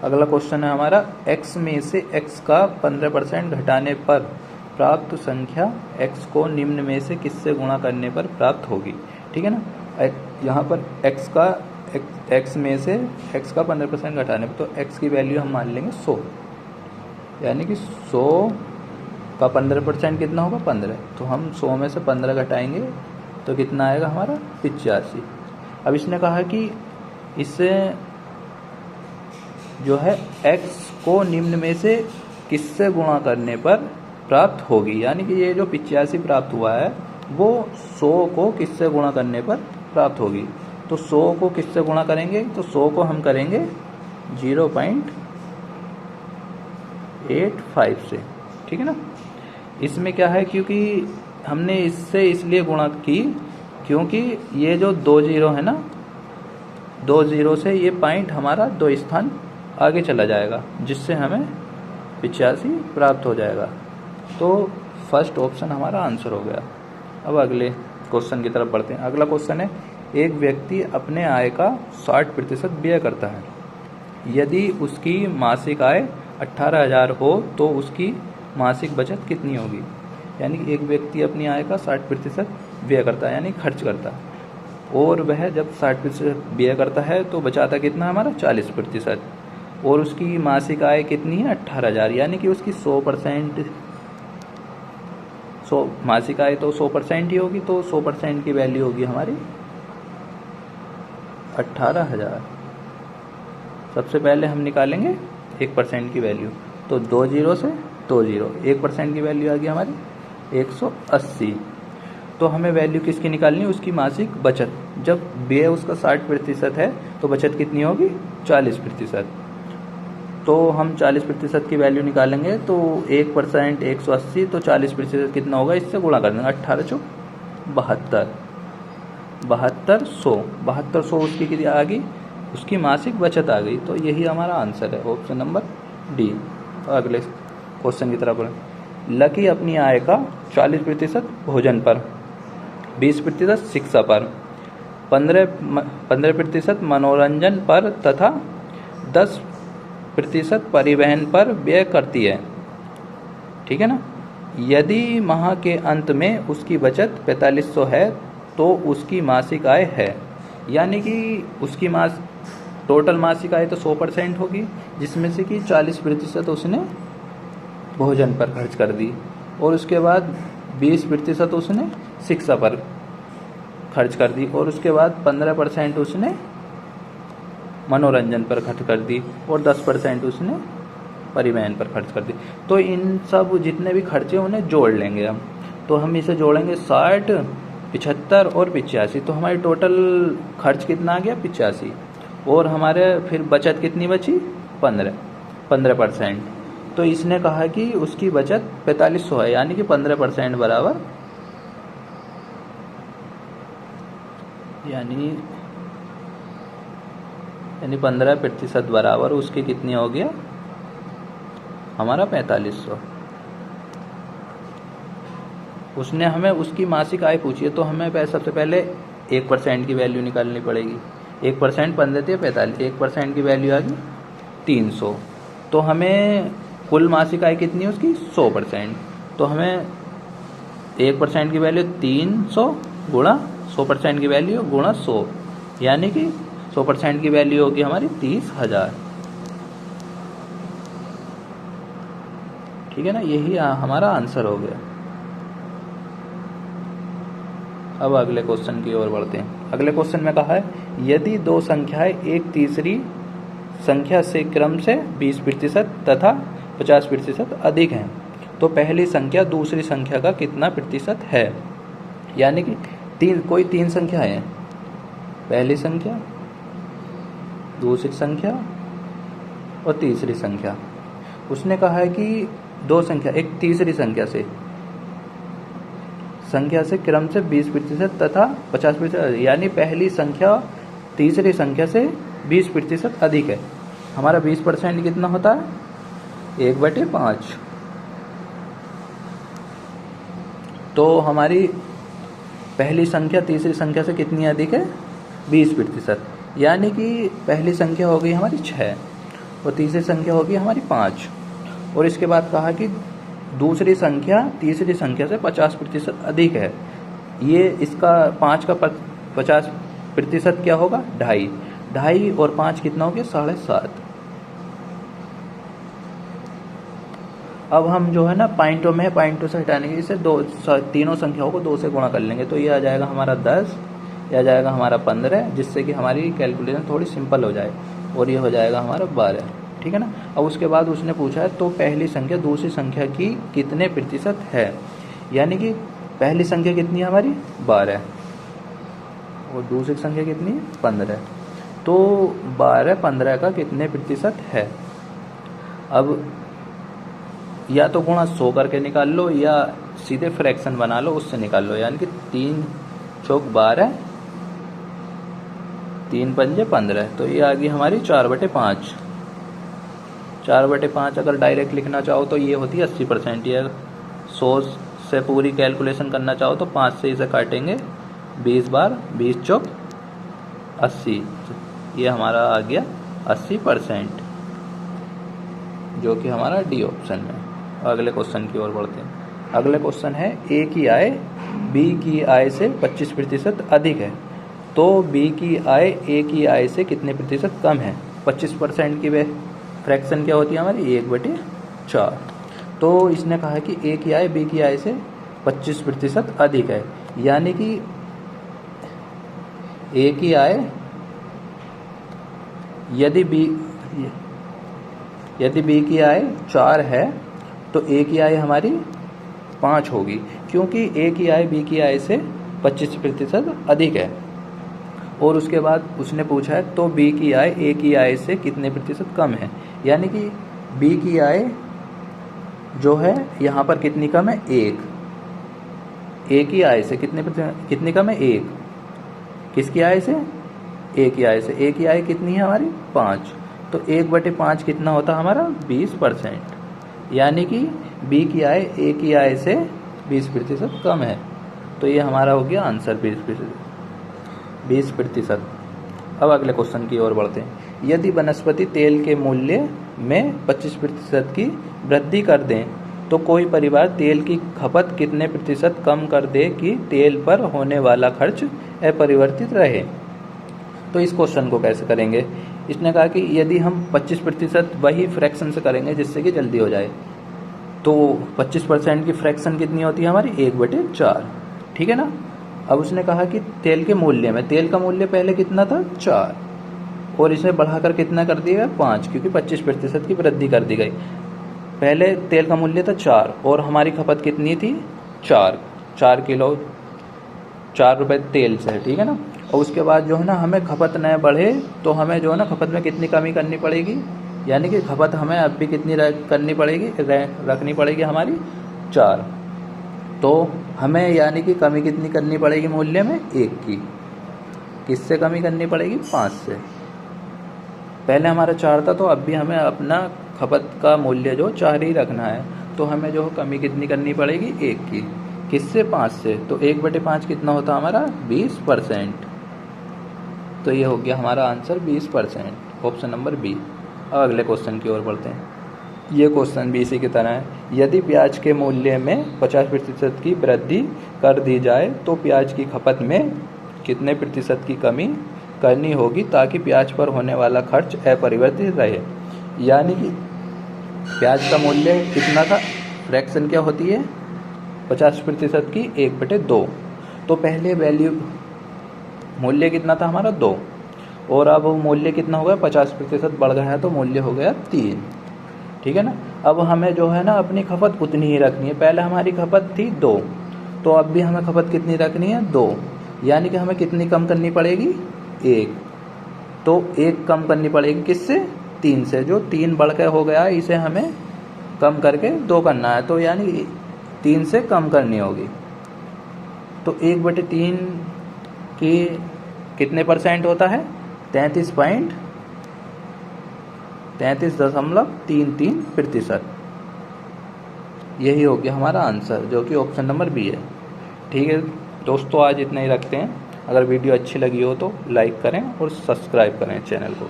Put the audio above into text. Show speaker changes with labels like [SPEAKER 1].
[SPEAKER 1] अगला क्वेश्चन है हमारा, x में से x का 15% घटाने पर प्राप्त संख्या x को निम्न में से किससे गुणा करने पर प्राप्त होगी। ठीक है ना। यहाँ पर x में से x का 15% घटाने पर, तो x की वैल्यू हम मान लेंगे 100, यानी कि 100 का 15% कितना होगा 15। तो हम 100 में से 15 घटाएंगे तो कितना आएगा हमारा 85। अब इसने कहा कि इससे जो है x को निम्न में से किससे गुणा करने पर प्राप्त होगी, यानी कि ये जो 85 प्राप्त हुआ है वो 100 को किससे गुणा करने पर प्राप्त होगी। तो 100 को किससे गुणा करेंगे, तो 100 को हम करेंगे 0.85 से। ठीक है ना। इसमें क्या है, क्योंकि हमने इससे इसलिए गुणा की क्योंकि ये जो 2 जीरो है ना, 2 जीरो से ये पॉइंट हमारा 2 स्थान आगे चला जाएगा, जिससे हमें 85 प्राप्त हो जाएगा। तो फर्स्ट ऑप्शन हमारा आंसर हो गया। अब अगले क्वेश्चन की तरफ बढ़ते हैं। अगला क्वेश्चन है, एक व्यक्ति अपने आय का 60% व्यय करता है। यदि उसकी मासिक आय 18,000 हो तो उसकी मासिक बचत कितनी होगी। यानी कि एक व्यक्ति अपनी आय का 60% व्यय करता है, यानी खर्च करता है, और वह जब 60% व्यय करता है तो बचाता कितना हमारा 40%, और उसकी मासिक आय कितनी है 18,000, यानी कि उसकी 100% मासिक आय तो 100% ही होगी, तो 100% की वैल्यू होगी हमारी 18,000। सबसे पहले हम निकालेंगे 1% की वैल्यू, तो 2 जीरो से 2 जीरो, 1% की वैल्यू आ गई हमारी 180। तो हमें वैल्यू किसकी निकालनी है, उसकी मासिक बचत। जब व्यय उसका 60% है तो बचत कितनी होगी 40%। तो हम 40% की वैल्यू निकालेंगे, तो 1% 180, तो 40% कितना होगा, इससे गुणा कर देंगे, 18 चौक 72, 7200 उसकी कितनी आ गई, उसकी मासिक बचत आ गई। तो यही हमारा आंसर है, ऑप्शन नंबर डी। अगले क्वेश्चन की तरफ बढ़ें। लकी अपनी आय का 40% भोजन पर, 20% शिक्षा पर, 15% मनोरंजन पर तथा 10% परिवहन पर व्यय करती है। ठीक है ना। यदि माह के अंत में उसकी बचत 4500 है तो उसकी मासिक आय है, यानी कि उसकी टोटल मासिक आय तो 100% होगी, जिसमें से कि 40% उसने भोजन पर खर्च कर दी, और उसके बाद 20% उसने शिक्षा पर खर्च कर दी, और उसके बाद 15% उसने मनोरंजन पर खर्च कर दी, और 10% उसने परिवहन पर खर्च कर दी। तो इन सब जितने भी खर्चे उन्हें जोड़ लेंगे हम, तो हम इसे जोड़ेंगे 60, 75 और 85। तो हमारी टोटल खर्च कितना आ गया 85, और हमारे फिर बचत कितनी बची 15%। तो इसने कहा कि उसकी बचत 4500 है, यानी कि 15% बराबर, यानी 15% बराबर उसकी कितनी हो गया हमारा 4500। उसने हमें उसकी मासिक आय पूछी है, तो हमें सबसे पहले 1% की वैल्यू निकालनी पड़ेगी। 1% 15 थे 45, 1% की वैल्यू आ गई 300। तो हमें कुल मासिक आय कितनी है उसकी 100%। तो हमें 1% की वैल्यू 300 गुणा 100% की वैल्यू गुणा 100, यानी कि 100% की वैल्यू होगी हमारी 30,000। ठीक है ना। यही हमारा आंसर हो गया। अब अगले क्वेश्चन की ओर बढ़ते हैं। अगले क्वेश्चन में कहा है, यदि दो संख्याएं एक तीसरी संख्या से क्रम से 20% तथा 50% अधिक हैं, तो पहली संख्या दूसरी संख्या का कितना प्रतिशत है। यानी कि कोई तीन संख्याएं हैं, पहली संख्या, दूसरी संख्या और तीसरी संख्या। उसने कहा है कि दो संख्या एक तीसरी संख्या से क्रम से 20% तथा 50%, यानी पहली संख्या तीसरी संख्या से 20% अधिक है। हमारा 20% कितना होता है 1/5। तो हमारी पहली संख्या तीसरी संख्या से कितनी अधिक है 20%, यानी कि पहली संख्या हो गई हमारी 6, और तीसरी संख्या होगी हमारी 5। और इसके बाद कहा कि दूसरी संख्या तीसरी संख्या से 50% अधिक है। ये इसका 5 का 50% क्या होगा? 2.5। 2.5 और 5 कितना हो गया? 7.5। अब हम जो है ना पॉइंटों में पॉइंटों से हटाने के इसे तीनों संख्याओं को 2 से गुणा कर लेंगे। तो ये आ जाएगा हमारा 10, ये आ जाएगा हमारा 15, जिससे कि हमारी कैलकुलेशन थोड़ी सिंपल हो जाए, और ये हो जाएगा हमारा 12। ठीक है ना। अब उसके बाद उसने पूछा है तो पहली संख्या दूसरी संख्या की कितने प्रतिशत है, यानी कि पहली संख्या कितनी है हमारी? 12 और दूसरी संख्या कितनी है? 15। तो 12 15 का कितने प्रतिशत है? अब या तो गुणा 100 करके निकाल लो या सीधे फ्रैक्शन बना लो, उससे निकाल लो। यानी कि 3 चौक 12, 3 पंजे 15। तो ये आ गई हमारी 4/5। 4/5 अगर डायरेक्ट लिखना चाहो तो ये होती है 80%। या 100 से पूरी कैलकुलेशन करना चाहो तो 5 से इसे काटेंगे 20 बार, 20 चौक 80। ये हमारा आ गया 80%, जो कि हमारा डी ऑप्शन में। अगले क्वेश्चन की ओर बढ़ते हैं। अगले क्वेश्चन है ए की आय बी की आय से 25% अधिक है, तो बी की आय ए की आय से कितने प्रतिशत कम है? 25% की वे फ्रैक्शन क्या होती है हमारी? 1/4। तो इसने कहा कि ए की आय बी की आय से 25% अधिक है, यानी कि ए की आय यदि बी की आय 4 है तो ए की आय हमारी 5 होगी, क्योंकि ए की आय बी की आय से 25% अधिक है। और उसके बाद उसने पूछा है तो बी की आय ए की आय से कितने प्रतिशत कम है, यानी कि बी की आय जो है यहाँ पर कितनी कम है? 1। ए की आय से कितनी कम है? 1। किसकी आय से? ए की आय से। ए की आय कितनी है हमारी? 5। तो 1/5 कितना होता है हमारा? 20%। यानी कि बी की आय ए की आय से 20% कम है। तो ये हमारा हो गया आंसर 20%। अब अगले क्वेश्चन की ओर बढ़ते हैं। यदि वनस्पति तेल के मूल्य में 25% की वृद्धि कर दें तो कोई परिवार तेल की खपत कितने प्रतिशत कम कर दे कि तेल पर होने वाला खर्च अपरिवर्तित रहे? तो इस क्वेश्चन को कैसे करेंगे? इसने कहा कि यदि हम 25% वही फ्रैक्शन से करेंगे जिससे कि जल्दी हो जाए, तो 25% की फ्रैक्शन कितनी होती है हमारी? 1/4। ठीक है ना। अब उसने कहा कि तेल के मूल्य में, तेल का मूल्य पहले कितना था? 4, और इसे बढ़ाकर कितना कर दिया गया? 5, क्योंकि 25% की वृद्धि कर दी गई। पहले तेल का मूल्य था 4 और हमारी खपत कितनी थी? 4 किलो, 4 रुपये तेल से। ठीक है ना। और उसके बाद जो है ना हमें खपत न बढ़े तो हमें जो है ना खपत में कितनी कमी करनी पड़ेगी, यानी कि खपत हमें अब भी कितनी करनी पड़ेगी? रखनी पड़ेगी हमारी 4। तो हमें यानी कि कमी कितनी करनी पड़ेगी मूल्य में? 1 की। किससे कमी करनी पड़ेगी? 5 से। पहले हमारा 4 था, तो अब भी हमें अपना खपत का मूल्य जो 4 ही रखना है। तो हमें जो कमी कितनी करनी पड़ेगी? 1 की। किससे? 5 से। तो 1/5 कितना होता हमारा? 20%। तो ये हो गया हमारा आंसर 20%, ऑप्शन नंबर बी। अब अगले क्वेश्चन की ओर बढ़ते हैं। ये क्वेश्चन भी इसी की तरह है। यदि प्याज के मूल्य में 50% की वृद्धि कर दी जाए तो प्याज की खपत में कितने प्रतिशत की कमी करनी होगी ताकि प्याज पर होने वाला खर्च अपरिवर्तित रहे? यानी कि प्याज का मूल्य कितना था? फ्रैक्शन क्या होती है? 50% की 1/2। तो पहले वैल्यू मूल्य कितना था हमारा? 2, और अब मूल्य कितना हो गया? 50% बढ़ गया है तो मूल्य हो गया 3। ठीक है ना। अब हमें जो है ना अपनी खपत उतनी ही रखनी है। पहले हमारी खपत थी 2, तो अब भी हमें खपत कितनी रखनी है? 2। यानी कि हमें कितनी कम करनी पड़ेगी? 1। तो 1 कम करनी पड़ेगी किससे? 3 से। जो 3 बढ़ के हो गया इसे हमें कम करके 2 करना है, तो यानी 3 से कम करनी होगी। तो 1/3 की कितने परसेंट होता है? 33.33%। यही हो गया हमारा आंसर, जो कि ऑप्शन नंबर बी है। ठीक है दोस्तों, आज इतना ही रखते हैं। अगर वीडियो अच्छी लगी हो तो लाइक करें और सब्सक्राइब करें चैनल को।